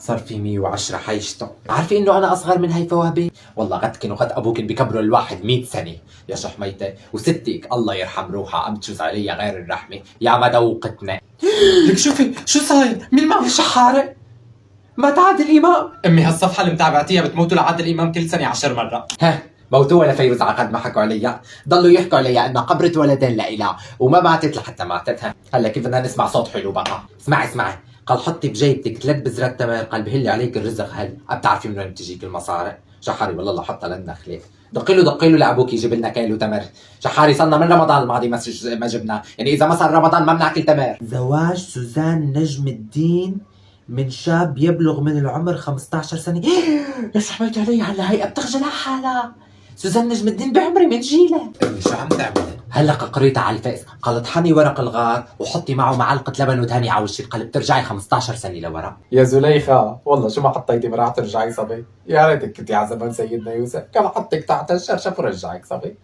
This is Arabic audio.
صار في 110 حيشته. عارفه انه انا اصغر من هيفا وهبي؟ والله غدكن وغد ابوكن بكبروا الواحد 100 سنه يا شحميته، وستك الله يرحم روحها قام تشوز علي غير الرحمه يا ما دوقتنا. لك شوفي شو صاير؟ مين معه الشحاره؟ مات عادل امام. امي هالصفحه اللي متابعتيها بتموتوا لعادل امام كل سنه 10 مرات. ها موتوها لفيروز عقد ما حكوا عليها، ضلوا يحكوا عليها انها قبرت ولدين لإلها وما ماتت لحتى ماتت. هلا كيف بدنا نسمع صوت حلو بقى؟ اسمعي قال حطي بجيبتك 3 بذرات تمر، قال بهلي عليك الرزق. هل بتعرفي من وين بتجيك المصاري؟ شحاري والله الله حطها للنخله. دقيله لابوك يجيب لنا كيلو تمر. شحاري صرنا من رمضان الماضي ما جبنا، يعني اذا ما صار رمضان ما بناكل تمر. زواج سوزان نجم الدين من شاب يبلغ من العمر 15 سنة. يا صاحبتي علي هلا هي بتخجل على حالها. سوزان نجم الدين بعمري من جيلها. شو عم تعمل؟ هلا قريتها على الفيس، قالت طحني ورق الغار وحطي معه معلقة لبن ودهني على وشك، قال بترجعي 15 سنة لورا. يا زليخة والله شو ما حطيتي براح ترجعي صبي، يا ريتك كنتي على زمان سيدنا يوسف كان حطك تحت الشرشف ورجعك صبي.